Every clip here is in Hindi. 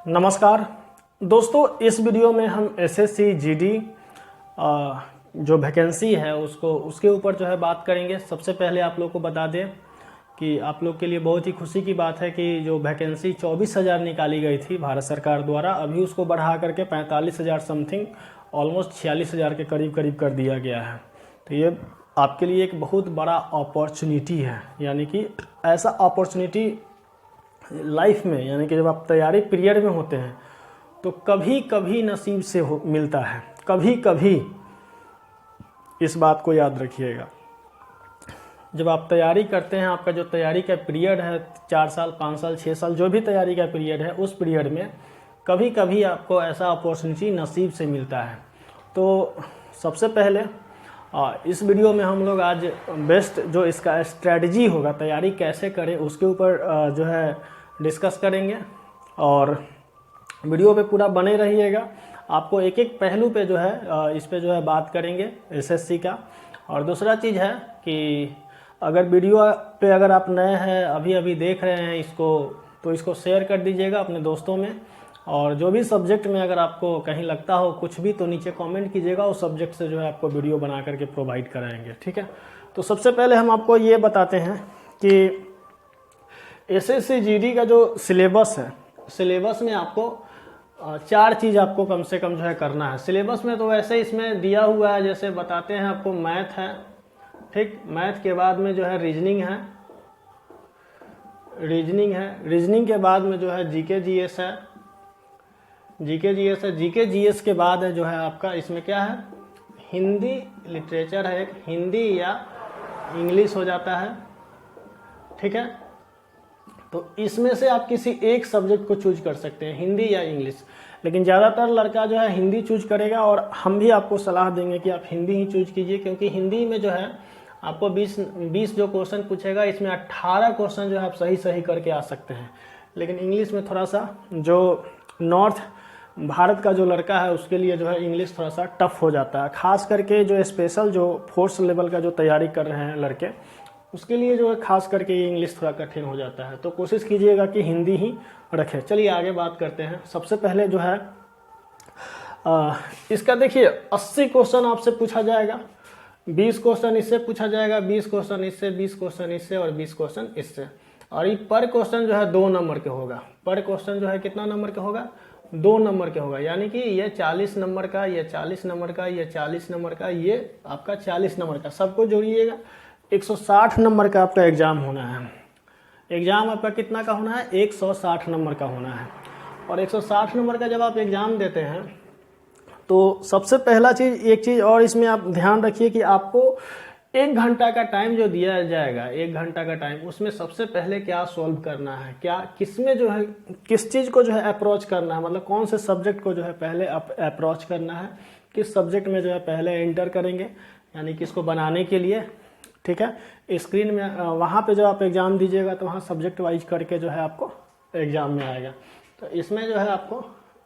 नमस्कार दोस्तों, इस वीडियो में हम एसएससी जीडी जो वैकेंसी है उसके ऊपर जो है बात करेंगे। सबसे पहले आप लोग को बता दें कि आप लोग के लिए बहुत ही खुशी की बात है कि जो वैकेंसी 24,000 निकाली गई थी भारत सरकार द्वारा, अभी उसको बढ़ा करके 45,000 समथिंग ऑलमोस्ट 46,000 के करीब कर दिया गया है। तो ये आपके लिए एक बहुत बड़ा अपॉर्चुनिटी है, यानी कि ऐसा अपॉर्चुनिटी लाइफ में, यानी कि जब आप तैयारी पीरियड में होते हैं तो कभी कभी नसीब से मिलता है, कभी कभी। इस बात को याद रखिएगा। जब आप तैयारी करते हैं, आपका जो तैयारी का पीरियड है 4 साल 5 साल 6 साल जो भी तैयारी का पीरियड है, उस पीरियड में कभी कभी आपको ऐसा अपॉर्चुनिटी नसीब से मिलता है। तो सबसे पहले इस वीडियो में हम लोग आज बेस्ट जो इसका स्ट्रेटजी होगा, तैयारी कैसे करें, उसके ऊपर जो है डिस्कस करेंगे। और वीडियो पे पूरा बने रहिएगा। आपको एक एक पहलू पे जो है इस पे जो है बात करेंगे एसएससी का। और दूसरा चीज़ है कि अगर वीडियो पे अगर आप नए हैं, अभी देख रहे हैं इसको, तो इसको शेयर कर दीजिएगा अपने दोस्तों में। और जो भी सब्जेक्ट में अगर आपको कहीं लगता हो कुछ भी, तो नीचे कमेंट कीजिएगा, उस सब्जेक्ट से जो है आपको वीडियो बना करके प्रोवाइड कराएंगे, ठीक है। तो सबसे पहले हम आपको ये बताते हैं कि एसएससी जीडी का जो सिलेबस है, सिलेबस में आपको 4 चीज़ आपको कम से कम जो है करना है। सिलेबस में तो वैसे इसमें दिया हुआ है, जैसे बताते हैं आपको मैथ है, ठीक। मैथ के बाद में जो है रीजनिंग है, रीजनिंग के बाद में जो है जीके जीएस है, जीके जीएस के बाद है जो है आपका इसमें क्या है, हिंदी लिटरेचर है, एक हिंदी या इंग्लिश हो जाता है, ठीक है। तो इसमें से आप किसी एक सब्जेक्ट को चूज कर सकते हैं, हिंदी या इंग्लिश। लेकिन ज़्यादातर लड़का जो है हिंदी चूज करेगा, और हम भी आपको सलाह देंगे कि आप हिंदी ही चूज कीजिए, क्योंकि हिंदी में जो है आपको 20 जो क्वेश्चन पूछेगा, इसमें 18 क्वेश्चन जो है आप सही करके आ सकते हैं। लेकिन इंग्लिश में थोड़ा सा जो नॉर्थ भारत का जो लड़का है उसके लिए जो है इंग्लिश थोड़ा सा टफ हो जाता है, खास करके जो स्पेशल जो फोर्थ लेवल का जो तैयारी कर रहे हैं लड़के, उसके लिए जो है खास करके ये इंग्लिश थोड़ा कठिन हो जाता है। तो कोशिश कीजिएगा कि हिंदी ही रखें। चलिए आगे बात करते हैं। सबसे पहले जो है इसका देखिए 80 क्वेश्चन आपसे पूछा जाएगा, 20 क्वेश्चन इससे पूछा जाएगा, 20 क्वेश्चन इससे, 20 क्वेश्चन इससे और 20 क्वेश्चन इससे। और ये पर क्वेश्चन जो है 2 नंबर के होगा। पर क्वेश्चन जो है कितना नंबर के होगा, 2 नंबर के होगा। यानी कि ये 40 नंबर का, ये 40 नंबर का, ये 40 नंबर का, ये आपका 40 नंबर का, सबको जोड़िएगा। 160 नंबर का आपका एग्जाम होना है। एग्जाम आपका कितना का होना है, 160 नंबर का होना है। और 160 नंबर का जब आप एग्जाम देते हैं तो सबसे पहला चीज़, एक चीज़ और इसमें आप ध्यान रखिए कि आपको 1 घंटा का टाइम जो दिया जाएगा, 1 घंटा का टाइम, उसमें सबसे पहले क्या सॉल्व करना है, क्या किसमें जो है किस चीज़ को जो है अप्रोच करना है, मतलब कौन से सब्जेक्ट को जो है पहले अप्रोच करना है, किस सब्जेक्ट में जो है पहले एंटर करेंगे, यानी कि इसको बनाने के लिए, ठीक है। स्क्रीन में वहाँ पे जब आप एग्ज़ाम दीजिएगा तो वहाँ सब्जेक्ट वाइज करके जो है आपको एग्ज़ाम में आएगा। तो इसमें जो है आपको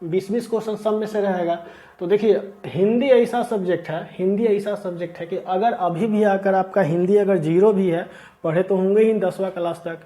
20-20 क्वेश्चन सब में से रहेगा। तो देखिए हिंदी ऐसा सब्जेक्ट है कि अगर अभी भी आकर आपका हिंदी अगर 0 भी है, पढ़े तो होंगे ही 10वां क्लास तक,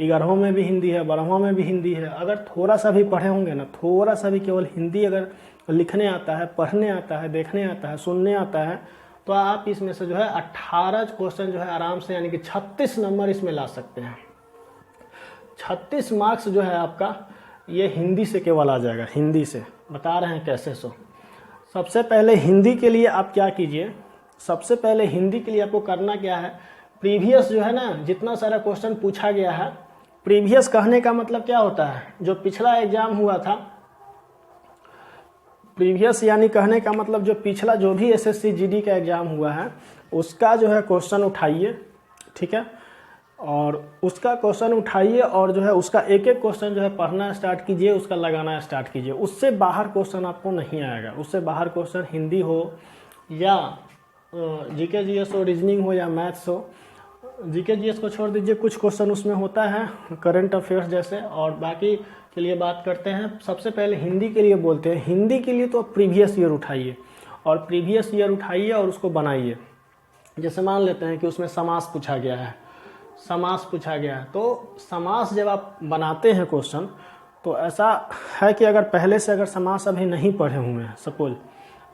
11वां में भी हिंदी है, 12वां में भी हिंदी है, अगर थोड़ा सा भी पढ़े होंगे ना, थोड़ा सा भी केवल हिंदी अगर लिखने आता है, पढ़ने आता है, देखने आता है, सुनने आता है, तो आप इसमें से जो है 18 क्वेश्चन जो है आराम से, यानी कि 36 नंबर इसमें ला सकते हैं। 36 मार्क्स जो है आपका ये हिंदी से केवल आ जाएगा। हिंदी से बता रहे हैं कैसे। सबसे पहले हिंदी के लिए आप क्या कीजिए, सबसे पहले हिंदी के लिए आपको करना क्या है, प्रीवियस जो है ना, जितना सारा क्वेश्चन पूछा गया है, प्रीवियस कहने का मतलब क्या होता है, जो पिछला एग्जाम हुआ था, प्रीवियस यानी कहने का मतलब जो पिछला जो भी एसएससी जीडी का एग्जाम हुआ है उसका जो है क्वेश्चन उठाइए, ठीक है। और उसका क्वेश्चन उठाइए और जो है उसका एक एक क्वेश्चन जो है पढ़ना स्टार्ट कीजिए, उसका लगाना स्टार्ट कीजिए। उससे बाहर क्वेश्चन आपको नहीं आएगा। उससे बाहर क्वेश्चन हिंदी हो या जीके जीएस हो, रीजनिंग हो या मैथ्स हो। जीके जीएस को छोड़ दीजिए, कुछ क्वेश्चन उसमें होता है करंट अफेयर्स जैसे, और बाकी के लिए बात करते हैं। सबसे पहले हिंदी के लिए बोलते हैं। हिंदी के लिए तो प्रीवियस ईयर उठाइए, और प्रीवियस ईयर उठाइए और उसको बनाइए। जैसे मान लेते हैं कि उसमें समास पूछा गया है, तो समास जब आप बनाते हैं क्वेश्चन, तो ऐसा है कि अगर पहले से अगर समास अभी नहीं पढ़े हुए हैं सपोज,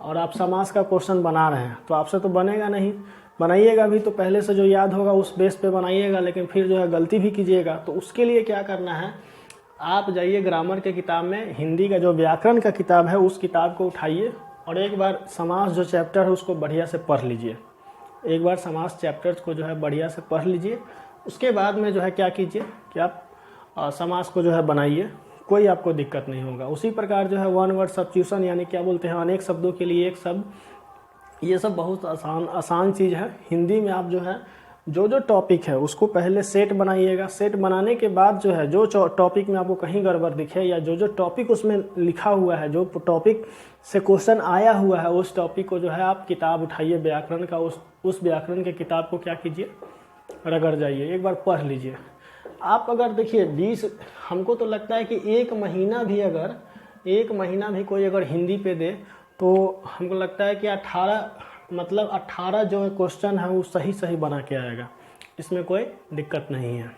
और आप समास का क्वेश्चन बना रहे हैं तो आपसे तो बनेगा नहीं, बनाइएगा भी तो पहले से जो याद होगा उस बेस पे बनाइएगा, लेकिन फिर जो है गलती भी कीजिएगा। तो उसके लिए क्या करना है, आप जाइए ग्रामर के किताब में, हिंदी का जो व्याकरण का किताब है उस किताब को उठाइए और एक बार समास जो चैप्टर है उसको बढ़िया से पढ़ लीजिए। एक बार समास चैप्टर्स को जो है बढ़िया से पढ़ लीजिए। उसके बाद में जो है क्या कीजिए कि आप समास को जो है बनाइए, कोई आपको दिक्कत नहीं होगा। उसी प्रकार जो है वन वर्ड सब्स्टिट्यूशन यानी क्या बोलते हैं, अनेक शब्दों के लिए एक शब्द, ये सब बहुत आसान चीज़ है। हिंदी में आप जो है जो टॉपिक है उसको पहले सेट बनाइएगा। सेट बनाने के बाद जो है जो टॉपिक में आपको कहीं गड़बड़ दिखे या जो टॉपिक उसमें लिखा हुआ है, जो टॉपिक से क्वेश्चन आया हुआ है, उस टॉपिक को जो है आप किताब उठाइए व्याकरण का, उस व्याकरण के किताब को क्या कीजिए, रगड़ जाइए, एक बार पढ़ लीजिए। आप अगर देखिए 20, हमको तो लगता है कि एक महीना भी कोई अगर हिंदी पे दे तो हमको लगता है कि 18 जो क्वेश्चन है वो सही बना के आएगा, इसमें कोई दिक्कत नहीं है।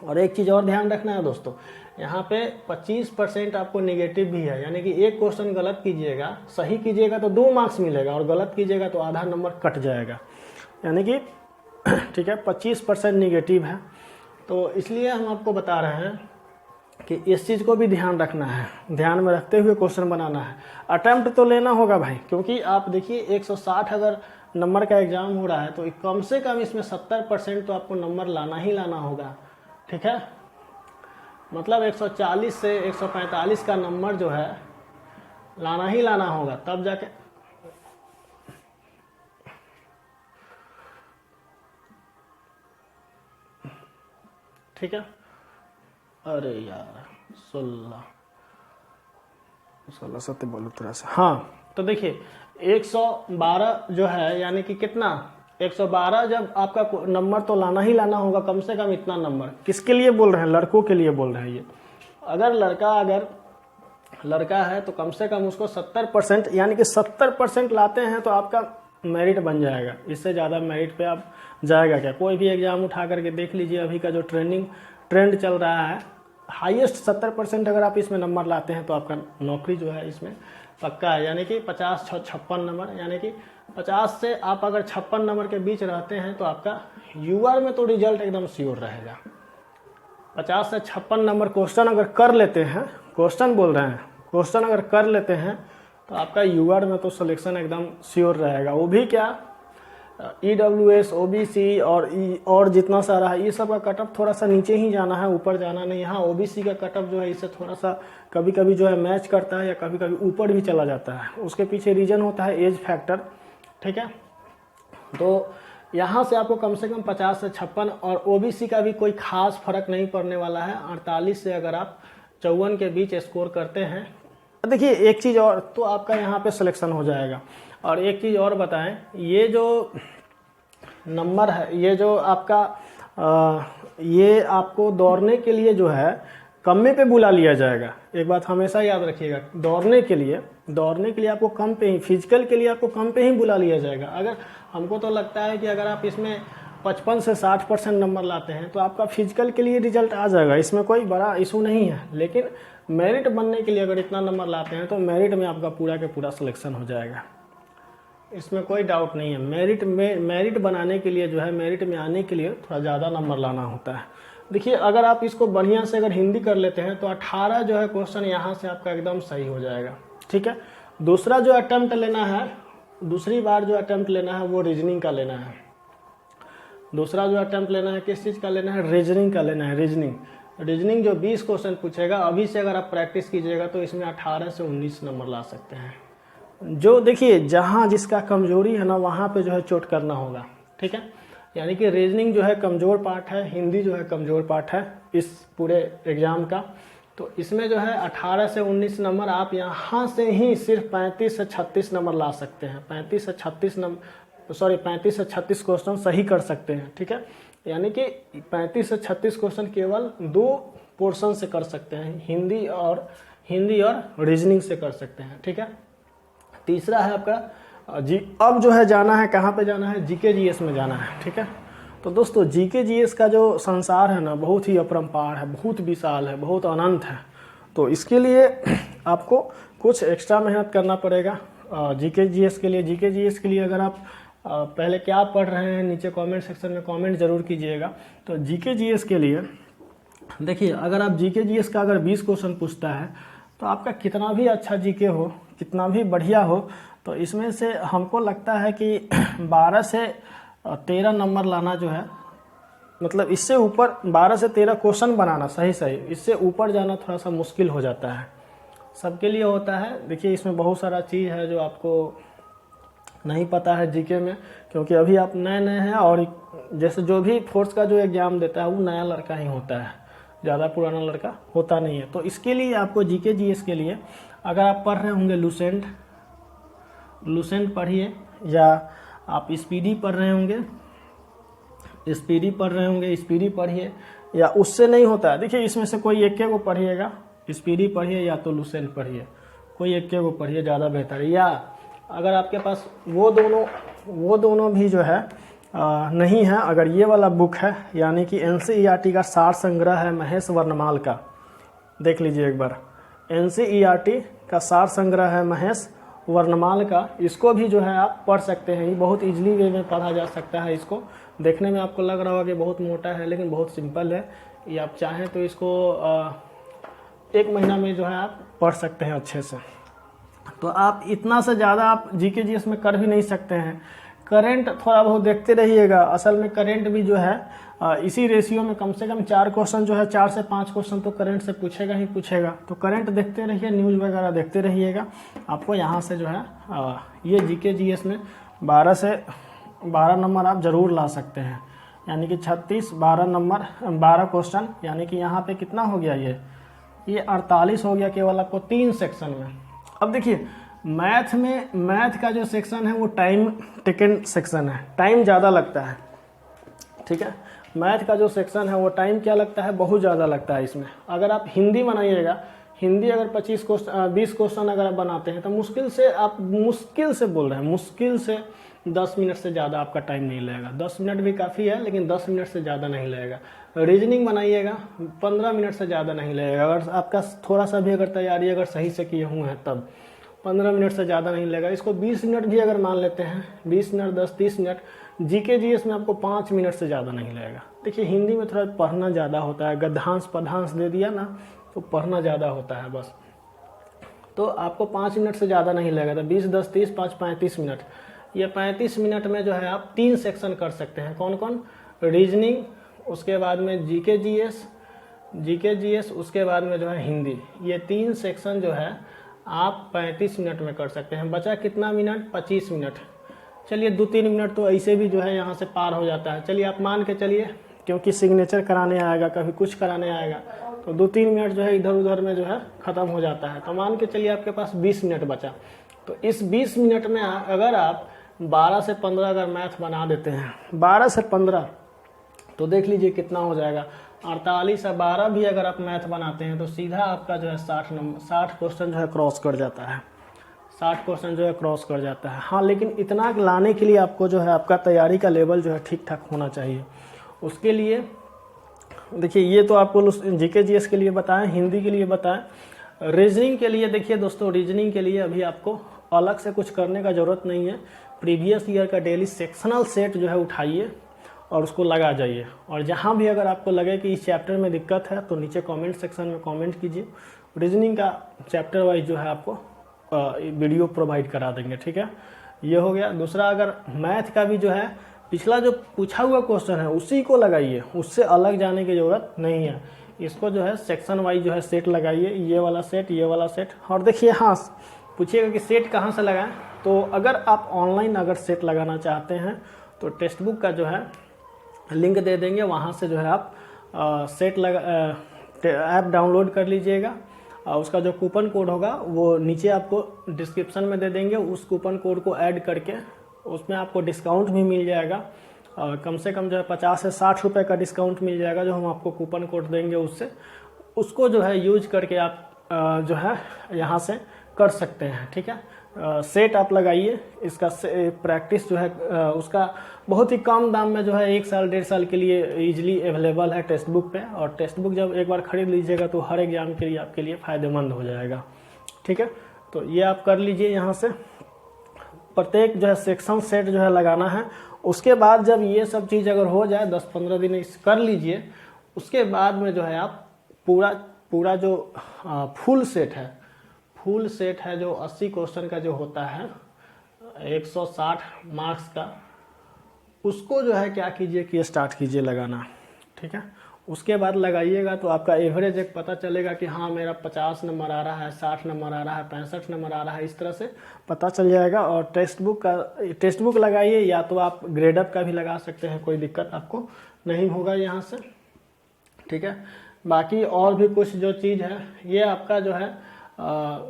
और एक चीज़ और ध्यान रखना है दोस्तों, यहाँ पे 25% आपको नेगेटिव भी है, यानी कि एक क्वेश्चन गलत कीजिएगा, सही कीजिएगा तो 2 मार्क्स मिलेगा और गलत कीजिएगा तो आधा नंबर कट जाएगा, यानी कि ठीक है 25% नेगेटिव है। तो इसलिए हम आपको बता रहे हैं कि इस चीज़ को भी ध्यान रखना है, ध्यान में रखते हुए क्वेश्चन बनाना है। अटेम्प्ट तो लेना होगा भाई, क्योंकि आप देखिए 160 अगर नंबर का एग्जाम हो रहा है तो कम से कम इसमें 70% तो आपको नंबर लाना ही लाना होगा, ठीक है। मतलब 140 से 145 का नंबर जो है लाना ही लाना होगा, तब जाके ठीक है। अरे यार 16 सत्य बोलो तरह से, हाँ। तो देखिए 112 जो है यानी कि कितना, 112 जब आपका नंबर तो लाना ही लाना होगा, कम से कम इतना नंबर। किसके लिए बोल रहे हैं, लड़कों के लिए बोल रहे हैं ये। अगर लड़का है तो कम से कम उसको 70% यानी कि 70% लाते हैं तो आपका मेरिट बन जाएगा। इससे ज़्यादा मेरिट पे आप जाएगा क्या, कोई भी एग्जाम उठा करके देख लीजिए, अभी का जो ट्रेंड चल रहा है, हाईएस्ट 70% अगर आप इसमें नंबर लाते हैं तो आपका नौकरी जो है इसमें पक्का है। यानी कि 50-56 नंबर, यानी कि 50 से आप अगर 56 नंबर के बीच रहते हैं तो आपका यूआर में तो रिजल्ट एकदम श्योर रहेगा। 50 से 56 नंबर क्वेश्चन अगर कर लेते हैं, क्वेश्चन बोल रहे हैं, क्वेश्चन अगर कर लेते हैं तो आपका यूआर में तो सिलेक्शन एकदम श्योर रहेगा। वो भी क्या, EWS, OBC और जितना सारा है, ये सब का कटअप थोड़ा सा नीचे ही जाना है, ऊपर जाना नहीं। हाँ OBC का कटअप जो है इससे थोड़ा सा कभी कभी जो है मैच करता है या कभी कभी ऊपर भी चला जाता है। उसके पीछे रीजन होता है एज फैक्टर, ठीक है। तो यहाँ से आपको कम से कम 50 से 56, और OBC का भी कोई खास फर्क नहीं पड़ने वाला है। 48 से अगर आप 54 के बीच स्कोर करते हैं, देखिए एक चीज़ और, तो आपका यहाँ पे सिलेक्शन हो जाएगा। और एक चीज़ और बताएं, ये जो नंबर है, ये जो आपका ये आपको दौड़ने के लिए जो है कम पे बुला लिया जाएगा। एक बात हमेशा याद रखिएगा, दौड़ने के लिए आपको कम पे ही, फिजिकल के लिए आपको कम पे ही बुला लिया जाएगा। अगर हमको तो लगता है कि अगर आप इसमें 55 से 60% नंबर लाते हैं तो आपका फिजिकल के लिए रिजल्ट आ जाएगा, इसमें कोई बड़ा इशू नहीं है। लेकिन मेरिट बनने के लिए अगर इतना नंबर लाते हैं तो मेरिट में आपका पूरा के पूरा सिलेक्शन हो जाएगा, इसमें कोई डाउट नहीं है। मेरिट बनाने के लिए जो है, मेरिट में आने के लिए थोड़ा ज़्यादा नंबर लाना होता है। देखिए अगर आप इसको बढ़िया से अगर हिंदी कर लेते हैं तो 18 जो है क्वेश्चन यहाँ से आपका एकदम सही हो जाएगा, ठीक है। दूसरा जो अटेम्प्ट लेना है, दूसरी बार जो अटेम्प्ट लेना है वो रीजनिंग का लेना है। दूसरा जो अटेम्प्ट लेना है किस चीज़ का लेना है, रीजनिंग का लेना है। रीजनिंग जो 20 क्वेश्चन पूछेगा, अभी से अगर आप प्रैक्टिस कीजिएगा तो इसमें 18 से 19 नंबर ला सकते हैं। जो देखिए जहाँ जिसका कमजोरी है ना, वहाँ पे जो है चोट करना होगा, ठीक है। यानी कि रीजनिंग जो है कमज़ोर पार्ट है, हिंदी जो है कमज़ोर पार्ट है इस पूरे एग्ज़ाम का। तो इसमें जो है 18 से 19 नंबर आप यहाँ से ही सिर्फ 35 से 36 नंबर ला सकते हैं। 35 से 36 क्वेश्चन सही कर सकते हैं, ठीक है। यानी कि 35 से 36 क्वेश्चन केवल 2 पोर्शन से कर सकते हैं, हिंदी और रीजनिंग से कर सकते हैं, ठीक है। तीसरा है आपका अब जो है जाना है, कहाँ पे जाना है, जीके जीएस में जाना है, ठीक है। तो दोस्तों जीके जीएस का जो संसार है ना, बहुत ही अपरंपार है, बहुत विशाल है, बहुत अनंत है। तो इसके लिए आपको कुछ एक्स्ट्रा मेहनत करना पड़ेगा। जीके जीएस के लिए अगर आप पहले क्या पढ़ रहे हैं नीचे कमेंट सेक्शन में कमेंट जरूर कीजिएगा। तो जीके जीएस के लिए देखिए, अगर आप जीके जीएस का अगर 20 क्वेश्चन पूछता है तो आपका कितना भी अच्छा जीके हो, कितना भी बढ़िया हो, तो इसमें से हमको लगता है कि 12 से 13 नंबर लाना जो है, मतलब इससे ऊपर 12 से 13 क्वेश्चन बनाना सही, इससे ऊपर जाना थोड़ा सा मुश्किल हो जाता है। सबके लिए होता है। देखिए इसमें बहुत सारा चीज़ है जो आपको नहीं पता है जीके में, क्योंकि अभी आप नए हैं और जैसे जो भी फोर्स का जो एग्ज़ाम देता है वो नया लड़का ही होता है, ज़्यादा पुराना लड़का होता नहीं है। तो इसके लिए आपको जीके जीएस के लिए अगर आप पढ़ रहे होंगे लूसेंट पढ़िए, या आप स्पीडी पढ़ रहे होंगे स्पीडी पढ़िए, या उससे नहीं होता है। देखिए इसमें से कोई एक को पढ़िएगा, स्पीडी पढ़िए या तो लूसेंट पढ़िए, कोई एक को पढ़िए, ज़्यादा बेहतर है। या अगर आपके पास वो दोनों भी जो है नहीं है, अगर ये वाला बुक है यानी कि एनसीईआरटी का सार संग्रह है महेश वर्णमाल का, देख लीजिए एक बार, एनसीईआरटी का सार संग्रह है महेश वर्णमाल का, इसको भी जो है आप पढ़ सकते हैं। ये बहुत इजीली वे में पढ़ा जा सकता है। इसको देखने में आपको लग रहा होगा कि बहुत मोटा है, लेकिन बहुत सिंपल है। ये आप चाहें तो इसको 1 महीना में जो है आप पढ़ सकते हैं अच्छे से। तो आप इतना से ज़्यादा आप जीके जीएस में कर भी नहीं सकते हैं। करंट थोड़ा बहुत देखते रहिएगा। असल में करंट भी जो है इसी रेशियो में कम से कम 4 क्वेश्चन जो है, 4 से 5 क्वेश्चन तो करंट से पूछेगा ही पूछेगा। तो करंट देखते रहिए, न्यूज़ वगैरह देखते रहिएगा। आपको यहाँ से जो है ये जीके जीएस में 12 नंबर आप ज़रूर ला सकते हैं, यानी कि 36 12 क्वेश्चन, यानी कि यहाँ पे कितना हो गया, ये 48 हो गया केवल आपको 3 सेक्शन में। अब देखिए मैथ का जो सेक्शन है वो टाइम टेकन सेक्शन है, टाइम ज़्यादा लगता है, ठीक है। मैथ का जो सेक्शन है वो टाइम क्या लगता है, बहुत ज़्यादा लगता है इसमें। अगर आप हिंदी बनाइएगा, हिंदी अगर 20 क्वेश्चन अगर आप बनाते हैं तो मुश्किल से बोल रहे हैं, मुश्किल से 10 मिनट से ज़्यादा आपका टाइम नहीं लगेगा। 10 मिनट भी काफ़ी है, लेकिन 10 मिनट से ज़्यादा नहीं लगेगा। रीजनिंग बनाइएगा 15 मिनट से ज़्यादा नहीं लगेगा। अगर आपका थोड़ा सा भी अगर तैयारी अगर सही से किए हुए हैं तब 15 मिनट से ज़्यादा नहीं लगेगा। इसको 20 मिनट भी अगर मान लेते हैं, 20 मिनट 10-30 मिनट, जीके जीएस में आपको 5 मिनट से ज़्यादा नहीं लगेगा। देखिए हिंदी में थोड़ा पढ़ना ज़्यादा होता है, गद्यांश पद्यांश दे दिया ना तो पढ़ना ज़्यादा होता है बस। तो आपको 5 मिनट से ज़्यादा नहीं लगेगा। तो 20 10 30 5 35 मिनट, ये 35 मिनट में जो है आप 3 सेक्शन कर सकते हैं। कौन कौन? रीजनिंग, उसके बाद में जीके जीएस, उसके बाद में जो है हिंदी। ये 3 सेक्शन जो है आप 35 मिनट में कर सकते हैं। बचा कितना मिनट? 25 मिनट। चलिए 2-3 मिनट तो ऐसे भी जो है यहाँ से पार हो जाता है। चलिए आप मान के चलिए, क्योंकि सिग्नेचर कराने आएगा, कभी कुछ कराने आएगा, तो 2-3 मिनट जो है इधर उधर में जो है ख़त्म हो जाता है। तो मान के चलिए आपके पास 20 मिनट बचा। तो इस 20 मिनट में अगर आप 12 से 15 अगर मैथ बना देते हैं, 12 से 15, तो देख लीजिए कितना हो जाएगा। 48 से 12 भी अगर आप मैथ बनाते हैं तो सीधा आपका जो है 60 क्वेश्चन जो है क्रॉस कर जाता है। 60 क्वेश्चन जो है क्रॉस कर जाता है। हाँ, लेकिन इतना लाने के लिए आपको जो है आपका तैयारी का लेवल जो है ठीक ठाक होना चाहिए। उसके लिए देखिए, ये तो आपको जीके जीएस के लिए बताएं, हिंदी के लिए बताएं। रीजनिंग के लिए देखिए दोस्तों, रीजनिंग के लिए अभी आपको अलग से कुछ करने का ज़रूरत नहीं है। प्रीवियस ईयर का डेली सेक्शनल सेट जो है उठाइए और उसको लगा जाइए। और जहाँ भी अगर आपको लगे कि इस चैप्टर में दिक्कत है तो नीचे कमेंट सेक्शन में कमेंट कीजिए। रीजनिंग का चैप्टर वाइज जो है आपको वीडियो प्रोवाइड करा देंगे, ठीक है। ये हो गया। दूसरा, अगर मैथ का भी जो है पिछला जो पूछा हुआ क्वेश्चन है उसी को लगाइए, उससे अलग जाने की ज़रूरत नहीं है। इसको जो है सेक्शन वाइज जो है सेट लगाइए, ये वाला सेट। और देखिए, हाँ, पूछिएगा कि सेट कहाँ से लगाएं। तो अगर आप ऑनलाइन अगर सेट लगाना चाहते हैं तो टेक्स्ट बुक का जो है लिंक दे देंगे, वहाँ से जो है आप ऐप डाउनलोड कर लीजिएगा। उसका जो कूपन कोड होगा वो नीचे आपको डिस्क्रिप्शन में दे देंगे। उस कूपन कोड को ऐड करके उसमें आपको डिस्काउंट भी मिल जाएगा। कम से कम जो है 50 से 60 रुपये का डिस्काउंट मिल जाएगा, जो हम आपको कूपन कोड देंगे उससे। उसको जो है यूज करके आप जो है यहाँ से कर सकते हैं, ठीक है। सेट आप लगाइए। इसका प्रैक्टिस जो है उसका बहुत ही कम दाम में जो है 1 साल 1.5 साल के लिए इजीली अवेलेबल है टेक्स्ट बुक पे। और टेक्स्ट बुक जब एक बार खरीद लीजिएगा तो हर एग्जाम के लिए आपके लिए फ़ायदेमंद हो जाएगा। ठीक है, तो ये आप कर लीजिए। यहाँ से प्रत्येक जो है सेक्शन सेट जो है लगाना है। उसके बाद जब ये सब चीज़ अगर हो जाए 10-15 दिन इस कर लीजिए, उसके बाद में जो है आप पूरा जो फुल सेट है जो 80 क्वेश्चन का जो होता है 160 मार्क्स का, उसको जो है क्या कीजिए कि स्टार्ट कीजिए लगाना। ठीक है, उसके बाद लगाइएगा तो आपका एवरेज एक पता चलेगा कि हाँ मेरा 50 नंबर आ रहा है, 60 नंबर आ रहा है, 65 नंबर आ रहा है, इस तरह से पता चल जाएगा। और टेक्स्ट बुक लगाइए, या तो आप ग्रेडअप का भी लगा सकते हैं, कोई दिक्कत आपको नहीं होगा यहाँ से। ठीक है, बाकी और भी कुछ जो चीज़ है ये आपका जो है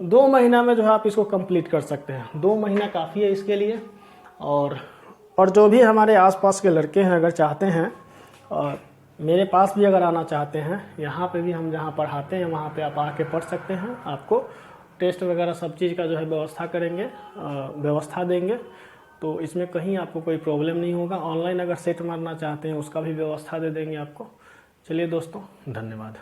2 महीना में जो है आप इसको कंप्लीट कर सकते हैं। 2 महीना काफ़ी है इसके लिए। और जो भी हमारे आसपास के लड़के हैं अगर चाहते हैं और मेरे पास भी अगर आना चाहते हैं, यहाँ पे भी हम जहाँ पढ़ाते हैं वहाँ पे आप आके पढ़ सकते हैं। आपको टेस्ट वगैरह सब चीज़ का जो है व्यवस्था करेंगे, व्यवस्था देंगे, तो इसमें कहीं आपको कोई प्रॉब्लम नहीं होगा। ऑनलाइन अगर सेट मारना चाहते हैं उसका भी व्यवस्था दे देंगे आपको। चलिए दोस्तों, धन्यवाद।